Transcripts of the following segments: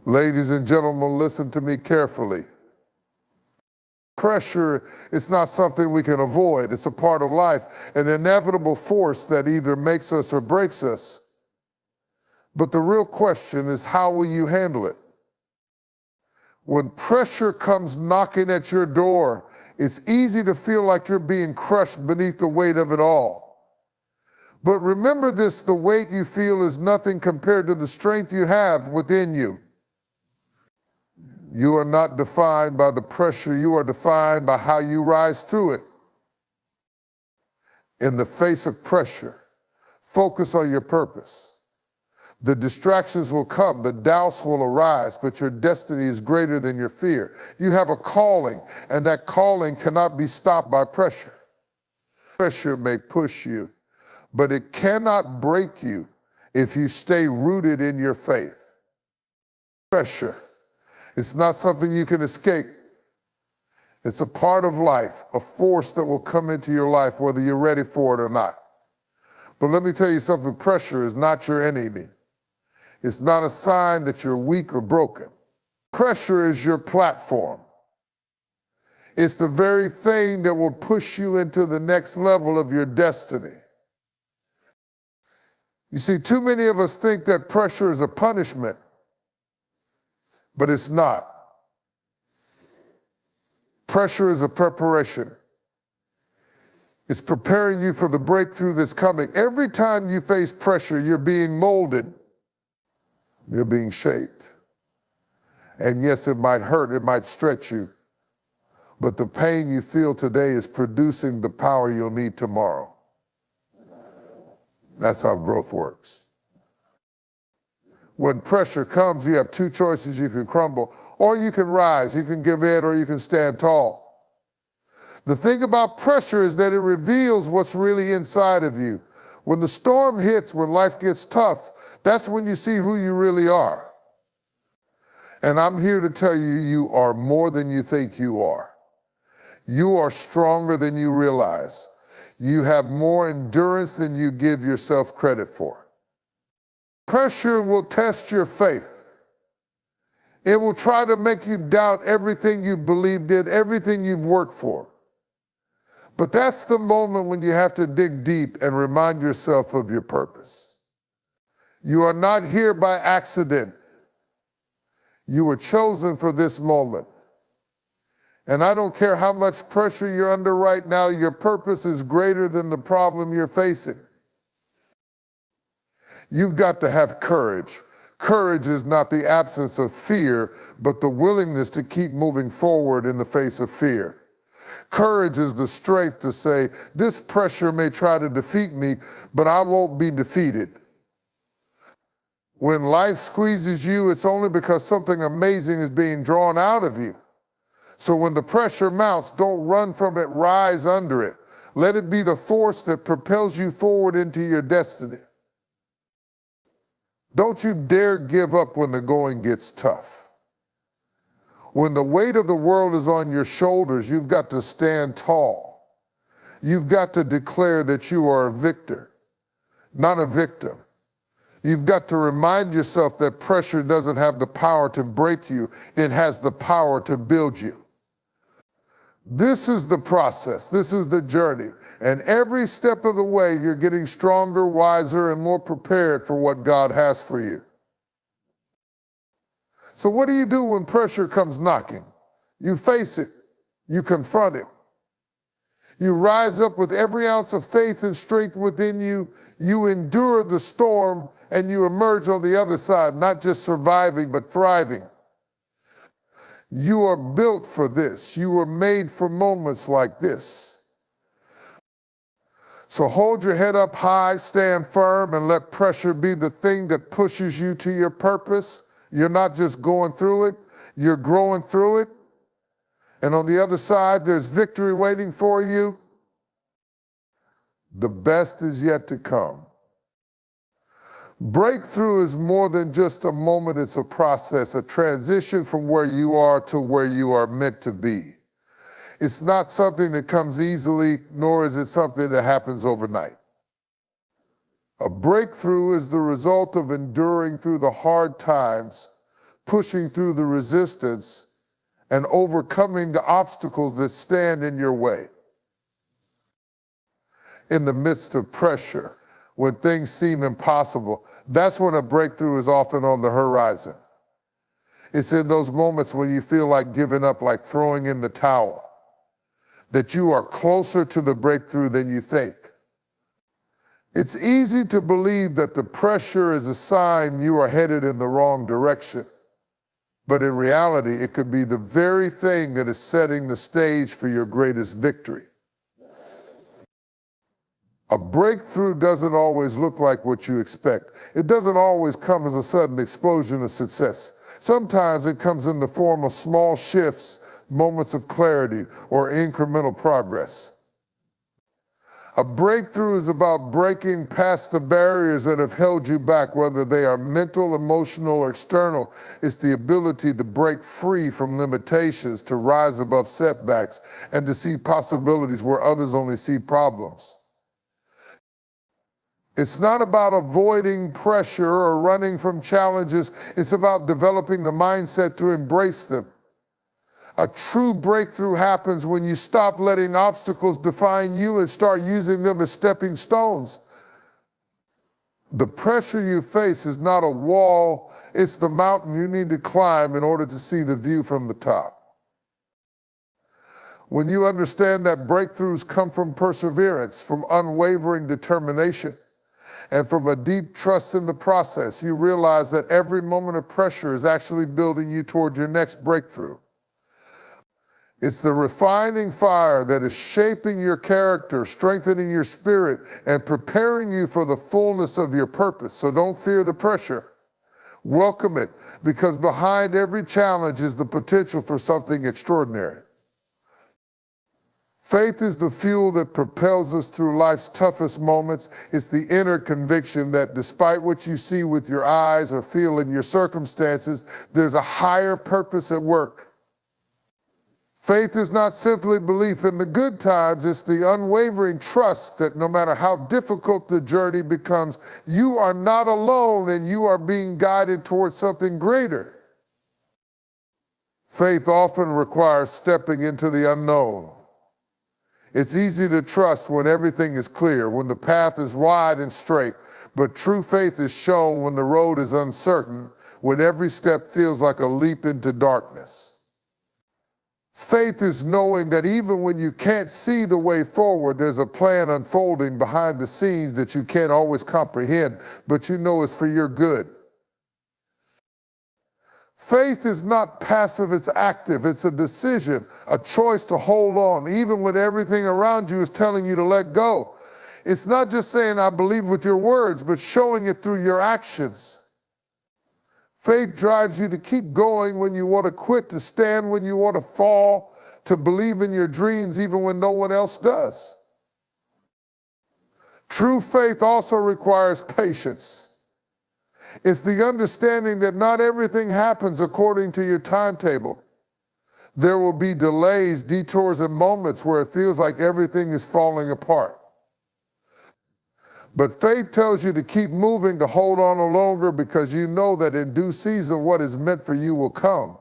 Ladies and gentlemen, listen to me carefully. Pressure is not something we can avoid. It's a part of life, an inevitable force that either makes us or breaks us. But the real question is, how will you handle it? When pressure comes knocking at your door, it's easy to feel like you're being crushed beneath the weight of it all. But remember this, the weight you feel is nothing compared to the strength you have within you. You are not defined by the pressure, you are defined by how you rise through it. In the face of pressure, focus on your purpose. The distractions will come, the doubts will arise, but your destiny is greater than your fear. You have a calling, and that calling cannot be stopped by pressure. Pressure may push you, but it cannot break you if you stay rooted in your faith. Pressure. It's not something you can escape. It's a part of life, a force that will come into your life whether you're ready for it or not. But let me tell you something, pressure is not your enemy. It's not a sign that you're weak or broken. Pressure is your platform. It's the very thing that will push you into the next level of your destiny. You see, too many of us think that pressure is a punishment, but it's not. Pressure is a preparation. It's preparing you for the breakthrough that's coming. Every time you face pressure, you're being molded. You're being shaped. And yes, it might hurt, it might stretch you, but the pain you feel today is producing the power you'll need tomorrow. That's how growth works. When pressure comes, you have two choices. You can crumble, or you can rise. You can give in, or you can stand tall. The thing about pressure is that it reveals what's really inside of you. When the storm hits, when life gets tough, that's when you see who you really are. And I'm here to tell you, you are more than you think you are. You are stronger than you realize. You have more endurance than you give yourself credit for. Pressure will test your faith. It will try to make you doubt everything you believed in, everything you've worked for. But that's the moment when you have to dig deep and remind yourself of your purpose. You are not here by accident. You were chosen for this moment. And I don't care how much pressure you're under right now, your purpose is greater than the problem you're facing. You've got to have courage. Courage is not the absence of fear, but the willingness to keep moving forward in the face of fear. Courage is the strength to say, this pressure may try to defeat me, but I won't be defeated. When life squeezes you, it's only because something amazing is being drawn out of you. So when the pressure mounts, don't run from it, rise under it. Let it be the force that propels you forward into your destiny. Don't you dare give up when the going gets tough. When the weight of the world is on your shoulders, you've got to stand tall. You've got to declare that you are a victor, not a victim. You've got to remind yourself that pressure doesn't have the power to break you. It has the power to build you. This is the process. This is the journey. And every step of the way, you're getting stronger, wiser, and more prepared for what God has for you. So what do you do when pressure comes knocking? You face it. You confront it. You rise up with every ounce of faith and strength within you. You endure the storm, and you emerge on the other side, not just surviving, but thriving. You are built for this. You were made for moments like this. So hold your head up high, stand firm, and let pressure be the thing that pushes you to your purpose. You're not just going through it, you're growing through it. And on the other side, there's victory waiting for you. The best is yet to come. Breakthrough is more than just a moment, it's a process, a transition from where you are to where you are meant to be. It's not something that comes easily, nor is it something that happens overnight. A breakthrough is the result of enduring through the hard times, pushing through the resistance, and overcoming the obstacles that stand in your way. In the midst of pressure, when things seem impossible, that's when a breakthrough is often on the horizon. It's in those moments when you feel like giving up, like throwing in the towel, that you are closer to the breakthrough than you think. It's easy to believe that the pressure is a sign you are headed in the wrong direction. But in reality, it could be the very thing that is setting the stage for your greatest victory. A breakthrough doesn't always look like what you expect. It doesn't always come as a sudden explosion of success. Sometimes it comes in the form of small shifts, moments of clarity, or incremental progress. A breakthrough is about breaking past the barriers that have held you back, whether they are mental, emotional, or external. It's the ability to break free from limitations, to rise above setbacks, and to see possibilities where others only see problems. It's not about avoiding pressure or running from challenges. It's about developing the mindset to embrace them. A true breakthrough happens when you stop letting obstacles define you and start using them as stepping stones. The pressure you face is not a wall, it's the mountain you need to climb in order to see the view from the top. When you understand that breakthroughs come from perseverance, from unwavering determination, and from a deep trust in the process, you realize that every moment of pressure is actually building you toward your next breakthrough. It's the refining fire that is shaping your character, strengthening your spirit, and preparing you for the fullness of your purpose. So don't fear the pressure. Welcome it, because behind every challenge is the potential for something extraordinary. Faith is the fuel that propels us through life's toughest moments. It's the inner conviction that despite what you see with your eyes or feel in your circumstances, there's a higher purpose at work. Faith is not simply belief in the good times, it's the unwavering trust that no matter how difficult the journey becomes, you are not alone and you are being guided towards something greater. Faith often requires stepping into the unknown. It's easy to trust when everything is clear, when the path is wide and straight, but true faith is shown when the road is uncertain, when every step feels like a leap into darkness. Faith is knowing that even when you can't see the way forward, there's a plan unfolding behind the scenes that you can't always comprehend, but you know is for your good. Faith is not passive, it's active. It's a decision, a choice to hold on, even when everything around you is telling you to let go. It's not just saying, I believe with your words, but showing it through your actions. Faith drives you to keep going when you want to quit, to stand when you want to fall, to believe in your dreams even when no one else does. True faith also requires patience. It's the understanding that not everything happens according to your timetable. There will be delays, detours, and moments where it feels like everything is falling apart. But faith tells you to keep moving, to hold on longer, because you know that in due season what is meant for you will come.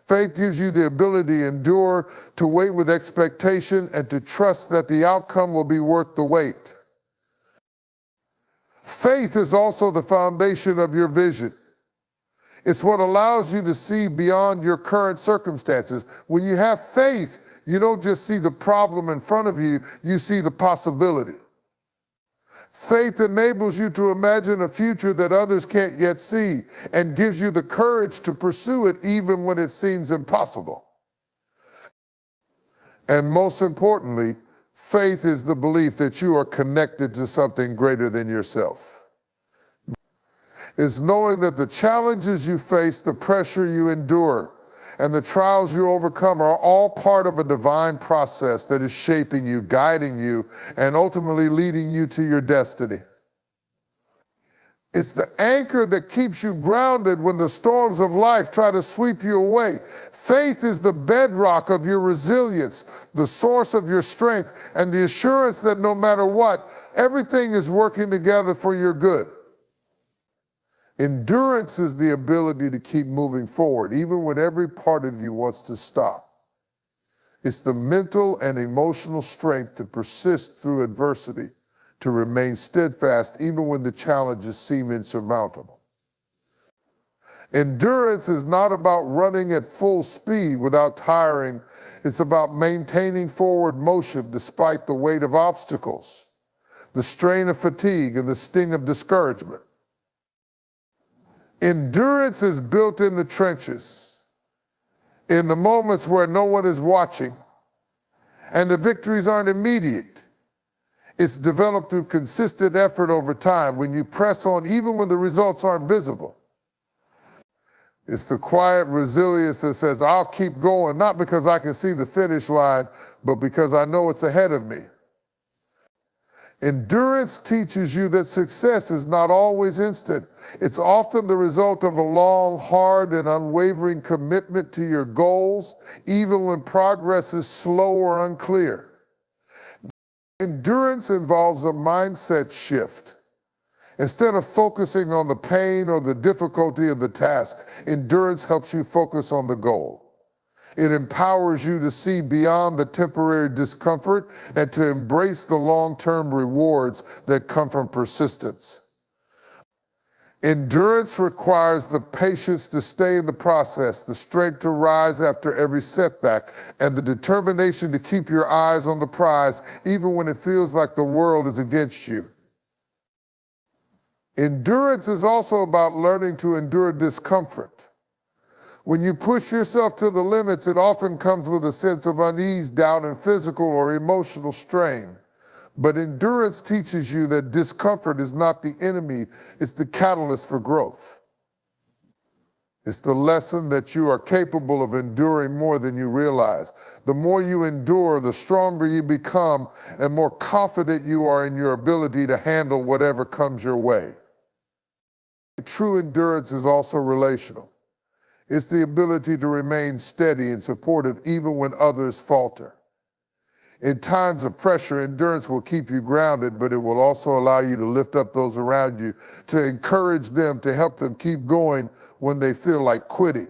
Faith gives you the ability to endure, to wait with expectation, and to trust that the outcome will be worth the wait. Faith is also the foundation of your vision. It's what allows you to see beyond your current circumstances. When you have faith, you don't just see the problem in front of you, you see the possibility. Faith enables you to imagine a future that others can't yet see and gives you the courage to pursue it even when it seems impossible. And most importantly, faith is the belief that you are connected to something greater than yourself. It's knowing that the challenges you face, the pressure you endure, and the trials you overcome are all part of a divine process that is shaping you, guiding you, and ultimately leading you to your destiny. It's the anchor that keeps you grounded when the storms of life try to sweep you away. Faith is the bedrock of your resilience, the source of your strength, and the assurance that no matter what, everything is working together for your good. Endurance is the ability to keep moving forward, even when every part of you wants to stop. It's the mental and emotional strength to persist through adversity, to remain steadfast even when the challenges seem insurmountable. Endurance is not about running at full speed without tiring. It's about maintaining forward motion despite the weight of obstacles, the strain of fatigue, and the sting of discouragement. Endurance is built in the trenches, in the moments where no one is watching, and the victories aren't immediate. It's developed through consistent effort over time when you press on even when the results aren't visible. It's the quiet resilience that says, I'll keep going, not because I can see the finish line, but because I know it's ahead of me. Endurance teaches you that success is not always instant. It's often the result of a long, hard, and unwavering commitment to your goals, even when progress is slow or unclear. Endurance involves a mindset shift. Instead of focusing on the pain or the difficulty of the task, endurance helps you focus on the goal. It empowers you to see beyond the temporary discomfort and to embrace the long-term rewards that come from persistence. Endurance requires the patience to stay in the process, the strength to rise after every setback, and the determination to keep your eyes on the prize even when it feels like the world is against you. Endurance is also about learning to endure discomfort. When you push yourself to the limits, it often comes with a sense of unease, doubt, and physical or emotional strain. But endurance teaches you that discomfort is not the enemy, it's the catalyst for growth. It's the lesson that you are capable of enduring more than you realize. The more you endure, the stronger you become and more confident you are in your ability to handle whatever comes your way. True endurance is also relational. It's the ability to remain steady and supportive even when others falter. In times of pressure, endurance will keep you grounded, but it will also allow you to lift up those around you, to encourage them, to help them keep going when they feel like quitting.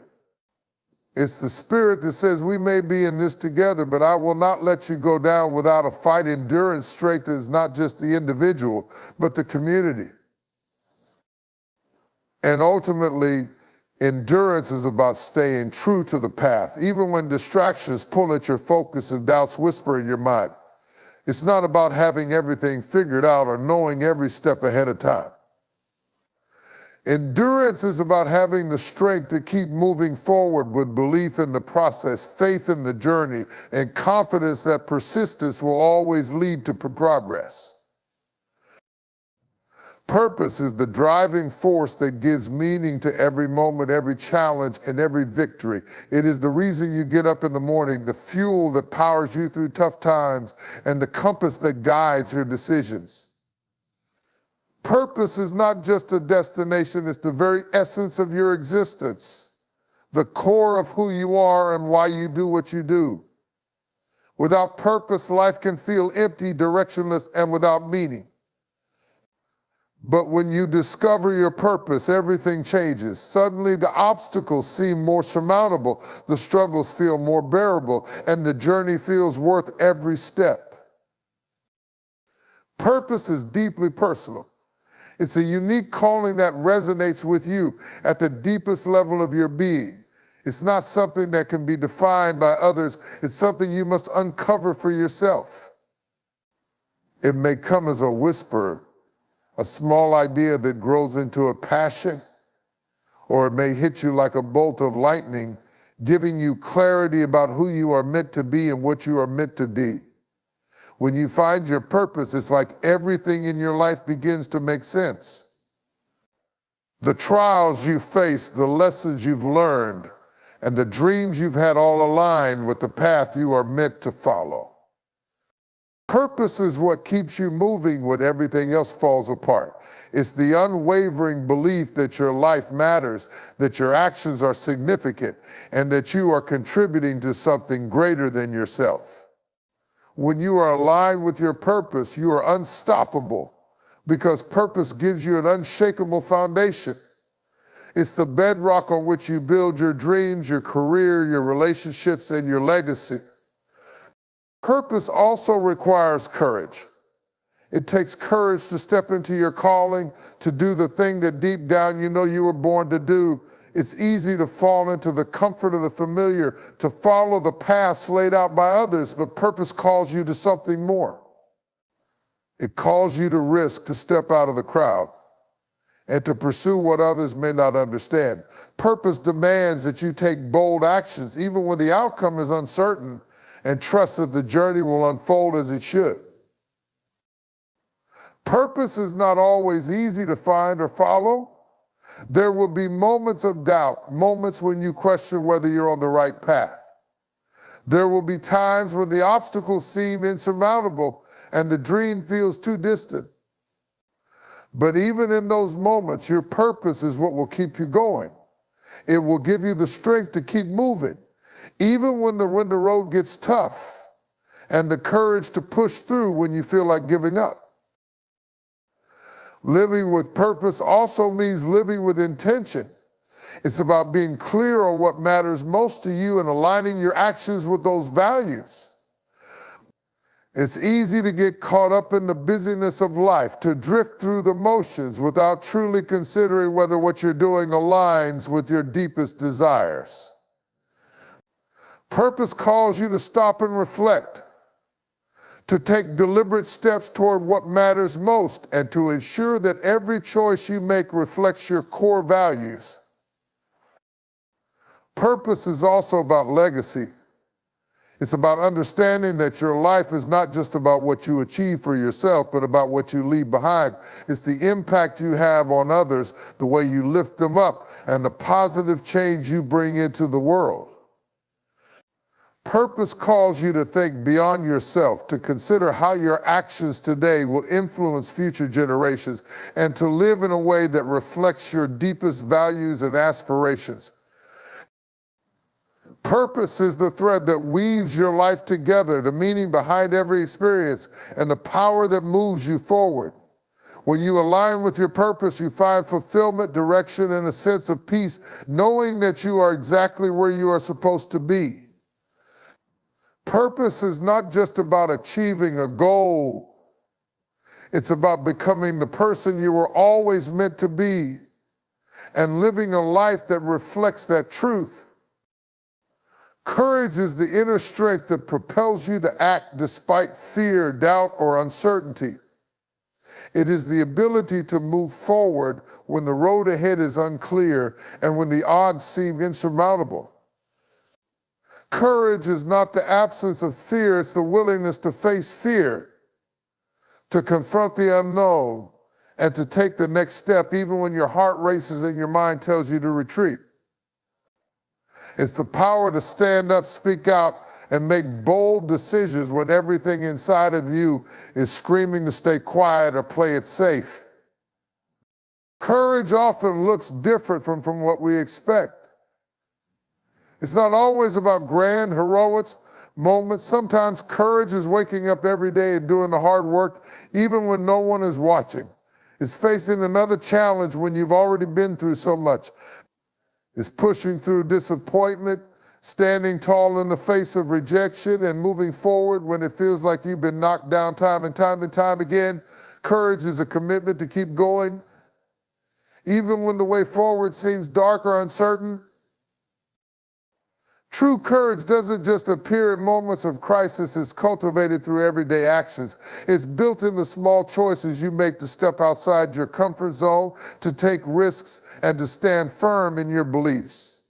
It's the spirit that says, we may be in this together, but I will not let you go down without a fight. Endurance strengthens not just the individual, but the community. And ultimately, endurance is about staying true to the path, even when distractions pull at your focus and doubts whisper in your mind. It's not about having everything figured out or knowing every step ahead of time. Endurance is about having the strength to keep moving forward with belief in the process, faith in the journey, and confidence that persistence will always lead to progress. Purpose is the driving force that gives meaning to every moment, every challenge, and every victory. It is the reason you get up in the morning, the fuel that powers you through tough times, and the compass that guides your decisions. Purpose is not just a destination, it's the very essence of your existence, the core of who you are and why you do what you do. Without purpose, life can feel empty, directionless, and without meaning. But when you discover your purpose, everything changes. Suddenly the obstacles seem more surmountable, the struggles feel more bearable, and the journey feels worth every step. Purpose is deeply personal. It's a unique calling that resonates with you at the deepest level of your being. It's not something that can be defined by others. It's something you must uncover for yourself. It may come as a whisper, a small idea that grows into a passion, or it may hit you like a bolt of lightning, giving you clarity about who you are meant to be and what you are meant to be. When you find your purpose, it's like everything in your life begins to make sense. The trials you face, the lessons you've learned, and the dreams you've had all align with the path you are meant to follow. Purpose is what keeps you moving when everything else falls apart. It's the unwavering belief that your life matters, that your actions are significant, and that you are contributing to something greater than yourself. When you are aligned with your purpose, you are unstoppable because purpose gives you an unshakable foundation. It's the bedrock on which you build your dreams, your career, your relationships, and your legacy. Purpose also requires courage. It takes courage to step into your calling, to do the thing that deep down you know you were born to do. It's easy to fall into the comfort of the familiar, to follow the paths laid out by others, but purpose calls you to something more. It calls you to risk, to step out of the crowd, and to pursue what others may not understand. Purpose demands that you take bold actions, even when the outcome is uncertain, and trust that the journey will unfold as it should. Purpose is not always easy to find or follow. There will be moments of doubt, moments when you question whether you're on the right path. There will be times when the obstacles seem insurmountable and the dream feels too distant. But even in those moments, your purpose is what will keep you going. It will give you the strength to keep moving, even when the road gets tough, and the courage to push through when you feel like giving up. Living with purpose also means living with intention. It's about being clear on what matters most to you and aligning your actions with those values. It's easy to get caught up in the busyness of life, to drift through the motions without truly considering whether what you're doing aligns with your deepest desires. Purpose calls you to stop and reflect, to take deliberate steps toward what matters most, and to ensure that every choice you make reflects your core values. Purpose is also about legacy. It's about understanding that your life is not just about what you achieve for yourself, but about what you leave behind. It's the impact you have on others, the way you lift them up, and the positive change you bring into the world. Purpose calls you to think beyond yourself, to consider how your actions today will influence future generations, and to live in a way that reflects your deepest values and aspirations. Purpose is the thread that weaves your life together, the meaning behind every experience, and the power that moves you forward. When you align with your purpose, you find fulfillment, direction, and a sense of peace, knowing that you are exactly where you are supposed to be. Purpose is not just about achieving a goal. It's about becoming the person you were always meant to be and living a life that reflects that truth. Courage is the inner strength that propels you to act despite fear, doubt, or uncertainty. It is the ability to move forward when the road ahead is unclear and when the odds seem insurmountable. Courage is not the absence of fear, it's the willingness to face fear, to confront the unknown, and to take the next step even when your heart races and your mind tells you to retreat. It's the power to stand up, speak out, and make bold decisions when everything inside of you is screaming to stay quiet or play it safe. Courage often looks different from what we expect. It's not always about grand, heroic moments. Sometimes courage is waking up every day and doing the hard work, even when no one is watching. It's facing another challenge when you've already been through so much. It's pushing through disappointment, standing tall in the face of rejection, and moving forward when it feels like you've been knocked down time and time again. Courage is a commitment to keep going, even when the way forward seems dark or uncertain. True courage doesn't just appear in moments of crisis, it's cultivated through everyday actions. It's built in the small choices you make to step outside your comfort zone, to take risks, and to stand firm in your beliefs.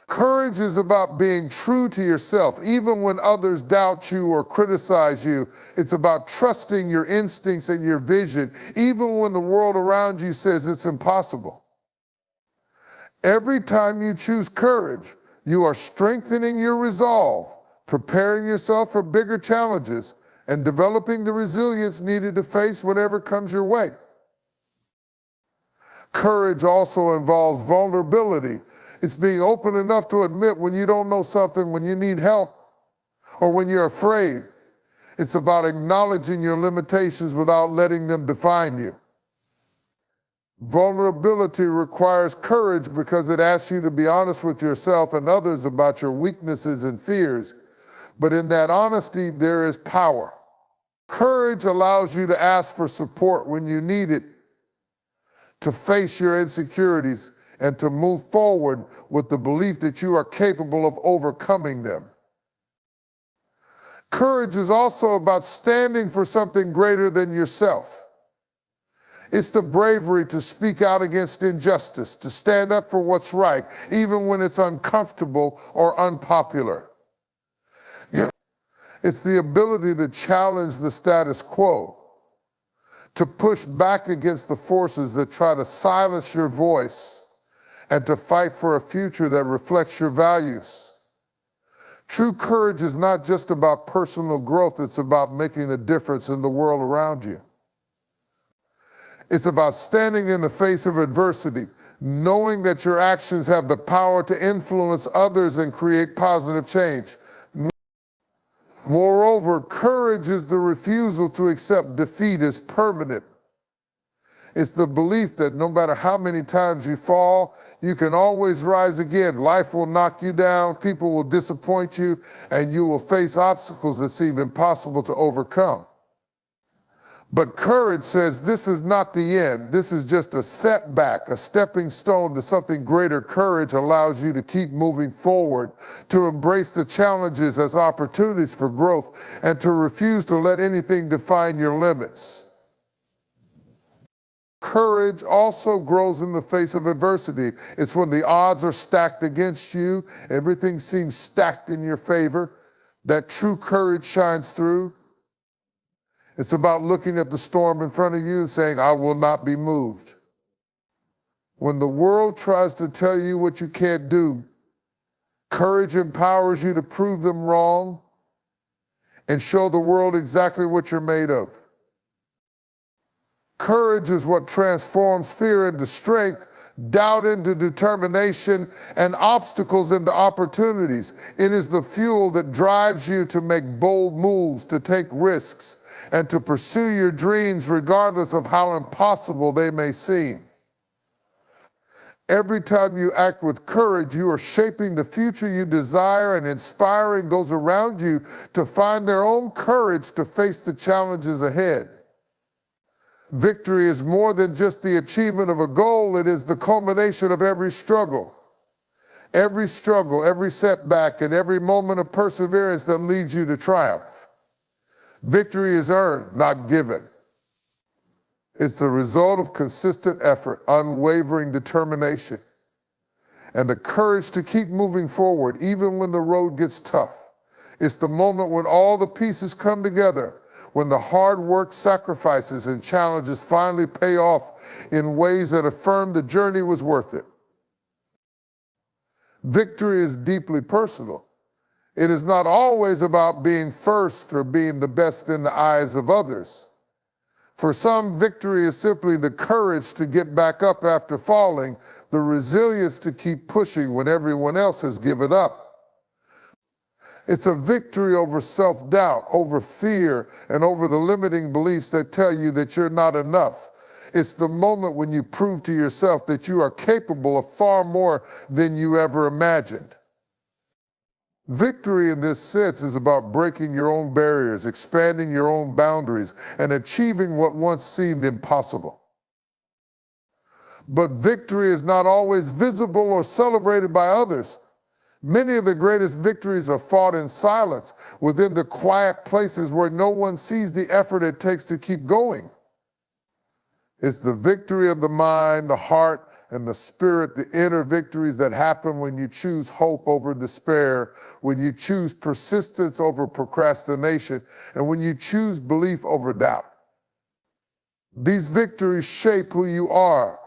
Courage is about being true to yourself, even when others doubt you or criticize you. It's about trusting your instincts and your vision, even when the world around you says it's impossible. Every time you choose courage, you are strengthening your resolve, preparing yourself for bigger challenges, and developing the resilience needed to face whatever comes your way. Courage also involves vulnerability. It's being open enough to admit when you don't know something, when you need help, or when you're afraid. It's about acknowledging your limitations without letting them define you. Vulnerability requires courage because it asks you to be honest with yourself and others about your weaknesses and fears. But in that honesty, there is power. Courage allows you to ask for support when you need it, to face your insecurities, and to move forward with the belief that you are capable of overcoming them. Courage is also about standing for something greater than yourself. It's the bravery to speak out against injustice, to stand up for what's right, even when it's uncomfortable or unpopular. It's the ability to challenge the status quo, to push back against the forces that try to silence your voice, and to fight for a future that reflects your values. True courage is not just about personal growth, it's about making a difference in the world around you. It's about standing in the face of adversity, knowing that your actions have the power to influence others and create positive change. Moreover, courage is the refusal to accept defeat as permanent. It's the belief that no matter how many times you fall, you can always rise again. Life will knock you down, people will disappoint you, and you will face obstacles that seem impossible to overcome. But courage says this is not the end. This is just a setback, a stepping stone to something greater. Courage allows you to keep moving forward, to embrace the challenges as opportunities for growth, and to refuse to let anything define your limits. Courage also grows in the face of adversity. It's when the odds are stacked against you, everything seems stacked in your favor, that true courage shines through. It's about looking at the storm in front of you and saying, I will not be moved. When the world tries to tell you what you can't do, courage empowers you to prove them wrong and show the world exactly what you're made of. Courage is what transforms fear into strength, doubt into determination, and obstacles into opportunities. It is the fuel that drives you to make bold moves, to take risks, and to pursue your dreams regardless of how impossible they may seem. Every time you act with courage, you are shaping the future you desire and inspiring those around you to find their own courage to face the challenges ahead. Victory is more than just the achievement of a goal, it is the culmination of every struggle. Every struggle, every setback, and every moment of perseverance that leads you to triumph. Victory is earned, not given. It's the result of consistent effort, unwavering determination, and the courage to keep moving forward even when the road gets tough. It's the moment when all the pieces come together, when the hard work, sacrifices, and challenges finally pay off in ways that affirm the journey was worth it. Victory is deeply personal. It is not always about being first or being the best in the eyes of others. For some, victory is simply the courage to get back up after falling, the resilience to keep pushing when everyone else has given up. It's a victory over self-doubt, over fear, and over the limiting beliefs that tell you that you're not enough. It's the moment when you prove to yourself that you are capable of far more than you ever imagined. Victory in this sense is about breaking your own barriers, expanding your own boundaries, and achieving what once seemed impossible. But victory is not always visible or celebrated by others. Many of the greatest victories are fought in silence, within the quiet places where no one sees the effort it takes to keep going. It's the victory of the mind, the heart, and the spirit, the inner victories that happen when you choose hope over despair, when you choose persistence over procrastination, and when you choose belief over doubt. These victories shape who you are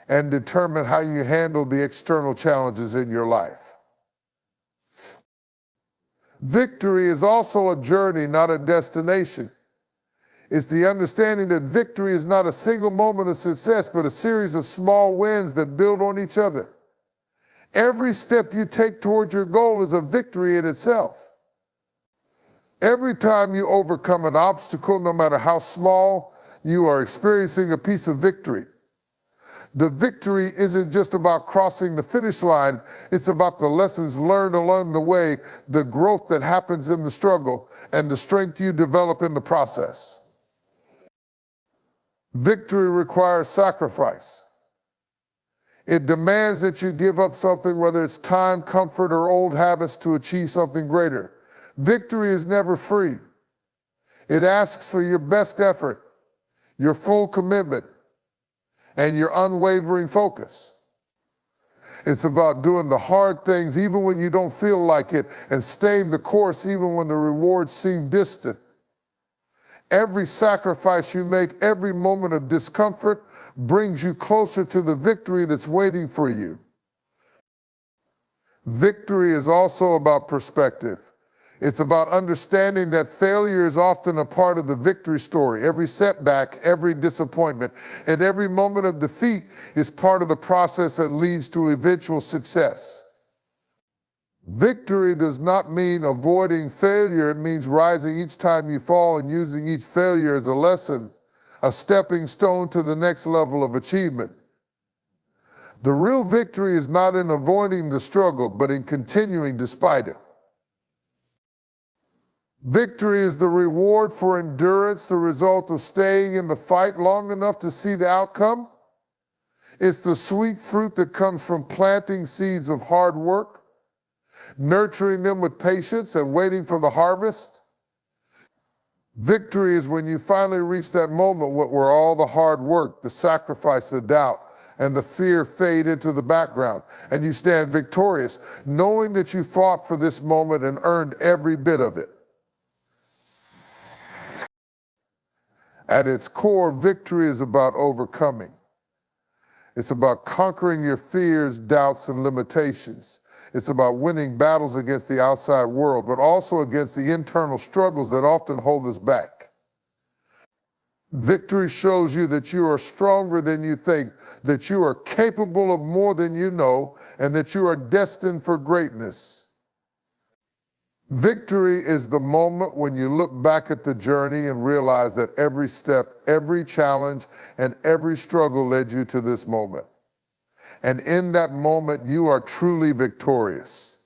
and determine how you handle the external challenges in your life. Victory is also a journey, not a destination. It's the understanding that victory is not a single moment of success, but a series of small wins that build on each other. Every step you take toward your goal is a victory in itself. Every time you overcome an obstacle, no matter how small, you are experiencing a piece of victory. The victory isn't just about crossing the finish line, it's about the lessons learned along the way, the growth that happens in the struggle, and the strength you develop in the process. Victory requires sacrifice. It demands that you give up something, whether it's time, comfort, or old habits, to achieve something greater. Victory is never free. It asks for your best effort, your full commitment, and your unwavering focus. It's about doing the hard things even when you don't feel like it, and staying the course even when the rewards seem distant. Every sacrifice you make, every moment of discomfort, brings you closer to the victory that's waiting for you. Victory is also about perspective. It's about understanding that failure is often a part of the victory story. Every setback, every disappointment, and every moment of defeat is part of the process that leads to eventual success. Victory does not mean avoiding failure. It means rising each time you fall and using each failure as a lesson, a stepping stone to the next level of achievement. The real victory is not in avoiding the struggle, but in continuing despite it. Victory is the reward for endurance, the result of staying in the fight long enough to see the outcome. It's the sweet fruit that comes from planting seeds of hard work, nurturing them with patience, and waiting for the harvest. Victory is when you finally reach that moment where all the hard work, the sacrifice, the doubt, and the fear fade into the background, and you stand victorious, knowing that you fought for this moment and earned every bit of it. At its core, victory is about overcoming. It's about conquering your fears, doubts, and limitations. It's about winning battles against the outside world, but also against the internal struggles that often hold us back. Victory shows you that you are stronger than you think, that you are capable of more than you know, and that you are destined for greatness. Victory is the moment when you look back at the journey and realize that every step, every challenge, and every struggle led you to this moment. And in that moment, you are truly victorious.